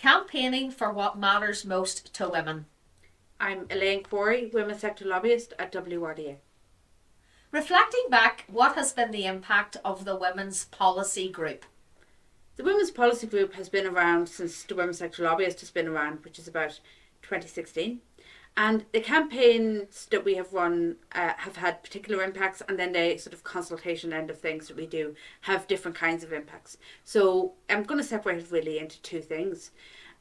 campaigning for what matters most to women. I'm Elaine Crory, Women's Sector Lobbyist at WRDA. Reflecting back, what has been the impact of the Women's Policy Group? The Women's Policy Group has been around since the Women's Sector Lobbyist has been around, which is about 2016. And the campaigns that we have run have had particular impacts, and then the sort of consultation end of things that we do have different kinds of impacts. So I'm going to separate it really into two things.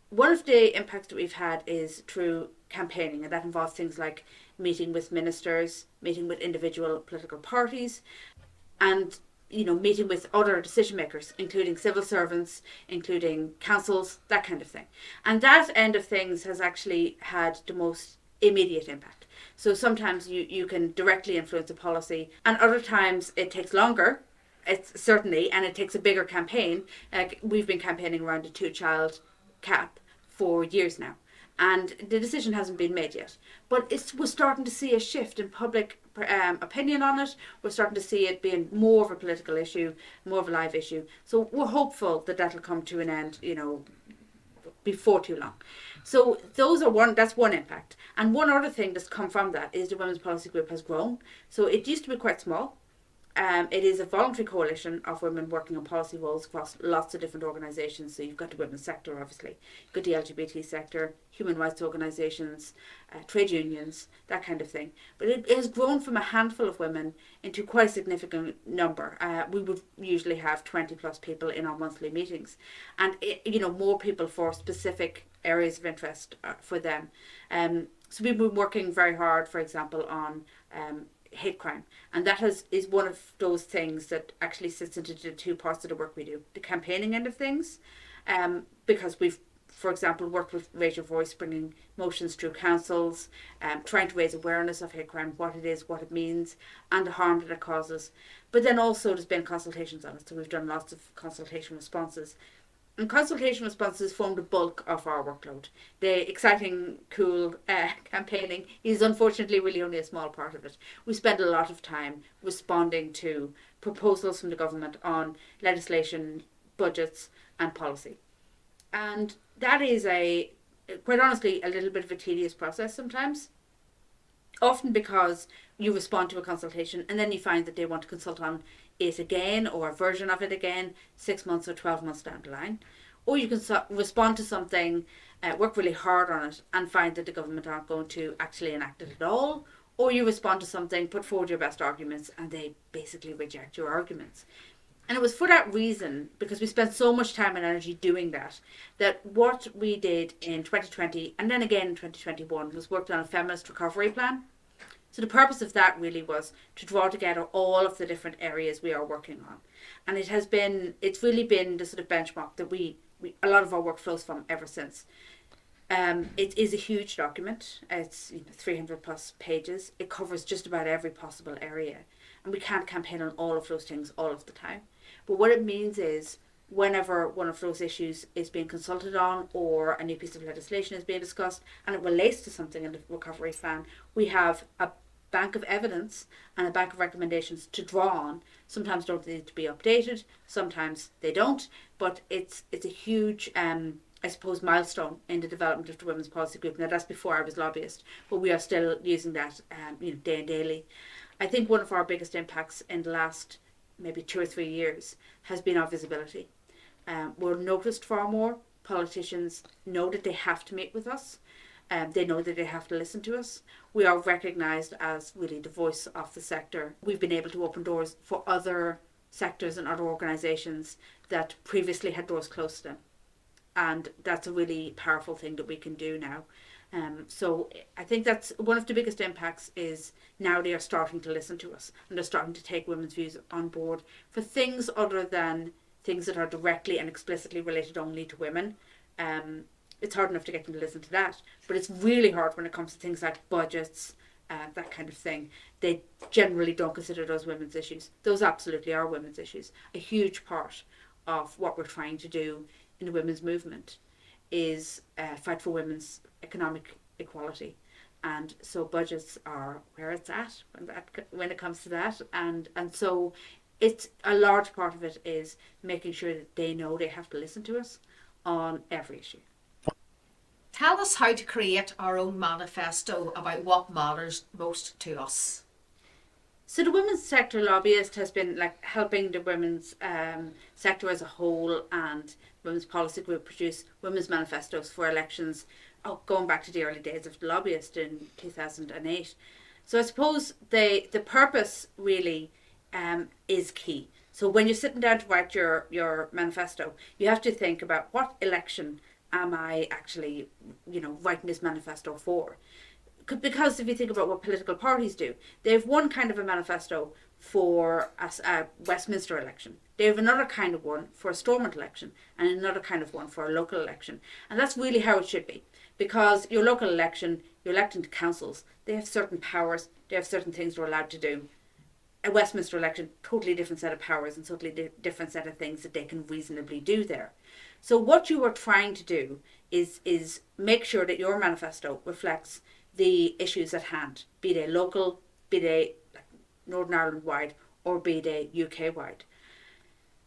One of the impacts that we've had is through campaigning, and that involves things like meeting with ministers, meeting with individual political parties, and meeting with other decision makers, including civil servants, including councils, that kind of thing. And that end of things has actually had the most immediate impact. So sometimes you can directly influence a policy, and other times it takes longer. It's certainly, and it takes a bigger campaign. Like we've been campaigning around a 2-child cap for years now, and the decision hasn't been made yet. But we're starting to see a shift in public opinion on it. We're starting to see it being more of a political issue, more of a live issue. So we're hopeful that that'll come to an end, before too long. So that's one impact. And one other thing that's come from that is the Women's Policy Group has grown. So it used to be quite small. It is a voluntary coalition of women working on policy roles across lots of different organisations. So you've got the women's sector, obviously. You've got the LGBT sector, human rights organisations, trade unions, that kind of thing. But it has grown from a handful of women into quite a significant number. We would usually have 20 plus people in our monthly meetings. And, more people for specific areas of interest for them. So we've been working very hard, for example, on hate crime, and that is one of those things that actually sits into the two parts of the work we do: the campaigning end of things, because we've, for example, worked with Raise Your Voice, bringing motions through councils, trying to raise awareness of hate crime, what it is, what it means, and the harm that it causes. But then also there's been consultations on it, so we've done lots of consultation responses. And consultation responses form the bulk of our workload. The exciting, cool campaigning is unfortunately really only a small part of it. We spend a lot of time responding to proposals from the government on legislation, budgets and policy. And that is quite honestly, a little bit of a tedious process sometimes. Often because you respond to a consultation and then you find that they want to consult on it again or a version of it again 6 months or 12 months down the line. Or you can respond to something, work really hard on it and find that the government aren't going to actually enact it at all. Or you respond to something, put forward your best arguments, and they basically reject your arguments. And it was for that reason, because we spent so much time and energy doing that what we did in 2020 and then again in 2021 was worked on a feminist recovery plan. So the purpose of that really was to draw together all of the different areas we are working on. And it's really been the sort of benchmark that we a lot of our work flows from ever since. It is a huge document. It's 300 plus pages. It covers just about every possible area. And we can't campaign on all of those things all of the time. But what it means is whenever one of those issues is being consulted on or a new piece of legislation is being discussed and it relates to something in the recovery plan, we have a bank of evidence and a bank of recommendations to draw on. Sometimes don't need to be updated, sometimes they don't, but it's a huge I suppose milestone in the development of the Women's Policy Group. Now that's before I was lobbyist, but we are still using that day and daily. I think one of our biggest impacts in the last maybe 2 or 3 years has been our visibility. We're noticed far more. Politicians know that they have to meet with us. They know that they have to listen to us. We are recognised as really the voice of the sector. We've been able to open doors for other sectors and other organisations that previously had doors closed to them. And that's a really powerful thing that we can do now. So I think that's one of the biggest impacts is now they are starting to listen to us and they're starting to take women's views on board for things other than things that are directly and explicitly related only to women. It's hard enough to get them to listen to that, but it's really hard when it comes to things like budgets, that kind of thing. They generally don't consider those women's issues. Those absolutely are women's issues. A huge part of what we're trying to do in the women's movement is fight for women's economic equality. And so budgets are where it's at when it comes to that. And so it's a large part of it is making sure that they know they have to listen to us on every issue. Tell us how to create our own manifesto about what matters most to us. So the Women's Sector Lobbyist has been helping the women's sector as a whole and Women's Policy Group produce women's manifestos for elections, going back to the early days of the Lobbyist in 2008. So I suppose the purpose really is key. So when you're sitting down to write your manifesto, you have to think about what election am I actually, writing this manifesto for? Because if you think about what political parties do, they have one kind of a manifesto for a Westminster election. They have another kind of one for a Stormont election and another kind of one for a local election. And that's really how it should be. Because your local election, you're electing to councils, they have certain powers, they have certain things they're allowed to do. A Westminster election, totally different set of powers and totally different set of things that they can reasonably do there. So what you are trying to do is make sure that your manifesto reflects the issues at hand, be they local, be they Northern Ireland wide, or be they UK wide.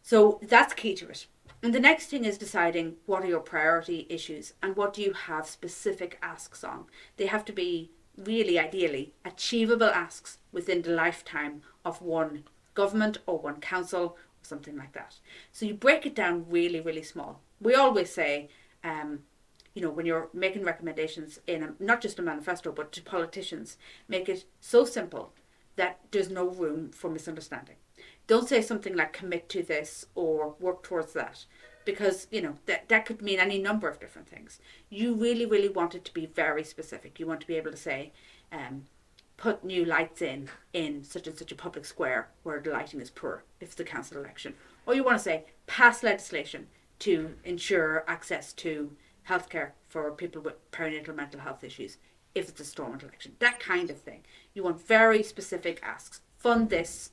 So that's key to it. And the next thing is deciding what are your priority issues and what do you have specific asks on. They have to be really ideally achievable asks within the lifetime of one government or one council or something like that. So you break it down really, really small. We always say, when you're making recommendations in not just a manifesto, but to politicians, make it so simple that there's no room for misunderstanding. Don't say something like commit to this or work towards that, because, that could mean any number of different things. You really, really want it to be very specific. You want to be able to say, put new lights in such and such a public square where the lighting is poor, if it's a council election. Or you want to say, pass legislation to ensure access to healthcare for people with perinatal mental health issues, if it's a Stormont election. That kind of thing. You want very specific asks. Fund this,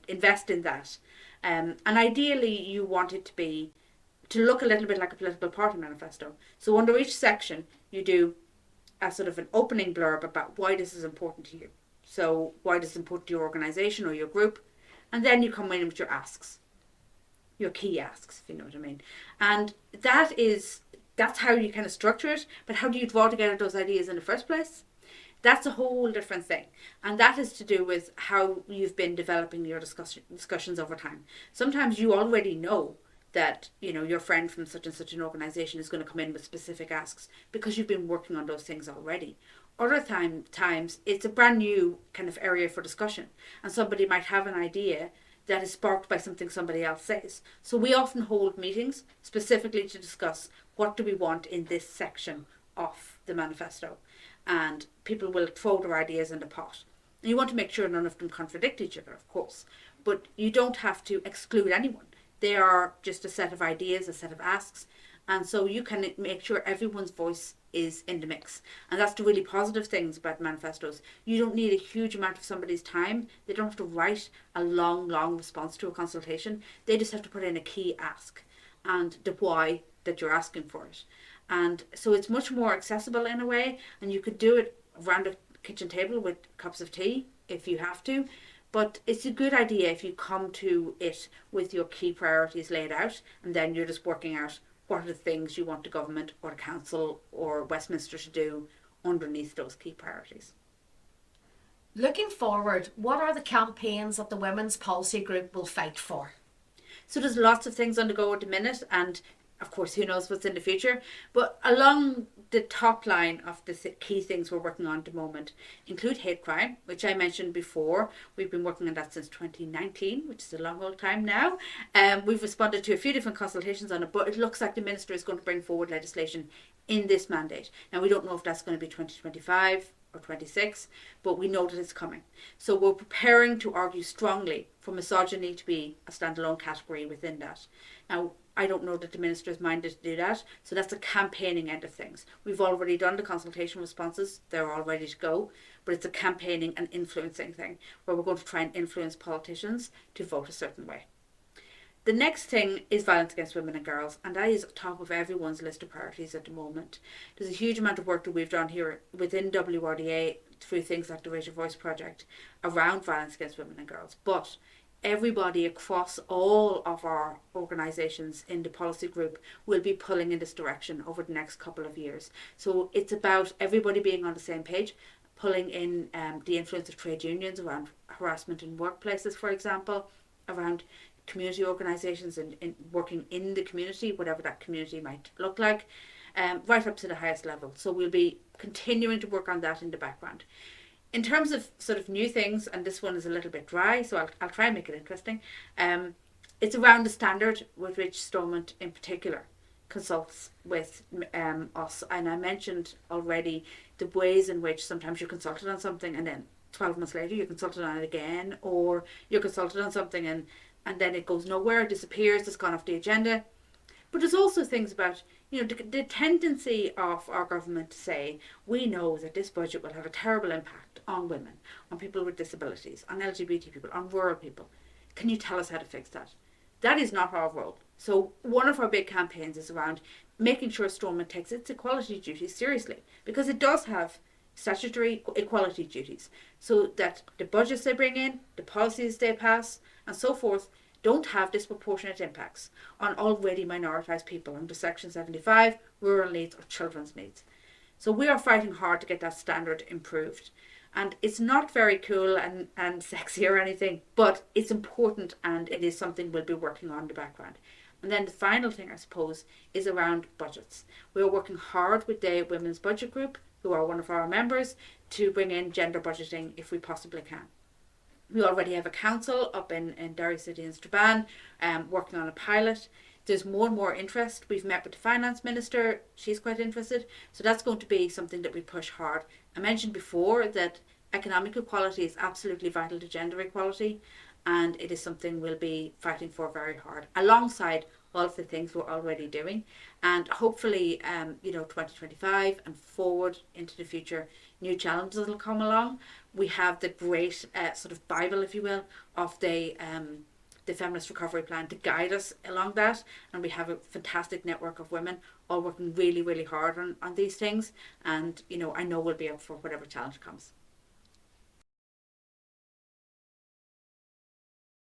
invest in that. And ideally you want it to look a little bit like a political party manifesto. So under each section you do a sort of an opening blurb about why this is important to you. So why this is important to your organisation or your group. And then you come in with your asks. Your key asks, if you know what I mean. And that's how you kind of structure it. But how do you draw together those ideas in the first place? That's a whole different thing. And that is to do with how you've been developing your discussions over time. Sometimes you already know that, your friend from such and such an organisation is going to come in with specific asks because you've been working on those things already. Other times it's a brand new kind of area for discussion. And somebody might have an idea that is sparked by something somebody else says. So we often hold meetings specifically to discuss what do we want in this section of the manifesto. And people will throw their ideas in the pot. And you want to make sure none of them contradict each other, of course. But you don't have to exclude anyone. They are just a set of ideas, a set of asks. And so you can make sure everyone's voice is in the mix. And that's the really positive things about manifestos. You don't need a huge amount of somebody's time. They don't have to write a long response to a consultation. They just have to put in a key ask and the why that you're asking for it. And so it's much more accessible in a way, and you could do it around a kitchen table with cups of tea if you have to. But it's a good idea if you come to it with your key priorities laid out, and then you're just working out what are the things you want the government or the council or Westminster to do underneath those key priorities. Looking forward, what are the campaigns that the Women's Policy Group will fight for? So there's lots of things on the go at the minute, and of course, who knows what's in the future. But along the top line of the key things we're working on at the moment include hate crime, which I mentioned before. We've been working on that since 2019, which is a long old time now. We've responded to a few different consultations on it, but it looks like the Minister is going to bring forward legislation in this mandate. Now, we don't know if that's going to be 2025 or 26, but we know that it's coming. So we're preparing to argue strongly for misogyny to be a standalone category within that. Now, I don't know that the Minister is minded to do that, so that's the campaigning end of things. We've already done the consultation responses, they're all ready to go, but it's a campaigning and influencing thing, where we're going to try and influence politicians to vote a certain way. The next thing is violence against women and girls, and that is top of everyone's list of priorities at the moment. There's a huge amount of work that we've done here within WRDA through things like the Raise Your Voice project around violence against women and girls, but everybody across all of our organisations in the policy group will be pulling in this direction over the next couple of years. So it's about everybody being on the same page, pulling in the influence of trade unions around harassment in workplaces, for example, around community organisations and working in the community, whatever that community might look like, right up to the highest level. So we'll be continuing to work on that in the background. In terms of sort of new things, and this one is a little bit dry, so I'll try and make it interesting. It's around the standard with which Stormont in particular consults with us. And I mentioned already the ways in which sometimes you're consulted on something and then 12 months later you're consulted on it again, or you're consulted on something and then it goes nowhere, disappears, it's gone off the agenda. But there's also things about, the tendency of our government to say, we know that this budget will have a terrible impact on women, on people with disabilities, on LGBT people, on rural people. Can you tell us how to fix that? That is not our role. So one of our big campaigns is around making sure Stormont takes its equality duties seriously, because it does have statutory equality duties, so that the budgets they bring in, the policies they pass, and so forth, don't have disproportionate impacts on already minoritized people under Section 75, rural needs or children's needs. So we are fighting hard to get that standard improved. And it's not very cool and sexy or anything, but it's important and it is something we'll be working on in the background. And then the final thing, I suppose, is around budgets. We are working hard with the Women's Budget Group, who are one of our members, to bring in gender budgeting if we possibly can. We already have a council up in Derry City and Strabane working on a pilot. There's more and more interest. We've met with the finance minister. She's quite interested. So that's going to be something that we push hard. I mentioned before that economic equality is absolutely vital to gender equality, and it is something we'll be fighting for very hard, alongside all of the things we're already doing. And hopefully, 2025 and forward into the future, new challenges will come along. We have the great sort of Bible, if you will, of the Feminist Recovery Plan to guide us along that. And we have a fantastic network of women all working really, really hard on these things. And, I know we'll be up for whatever challenge comes.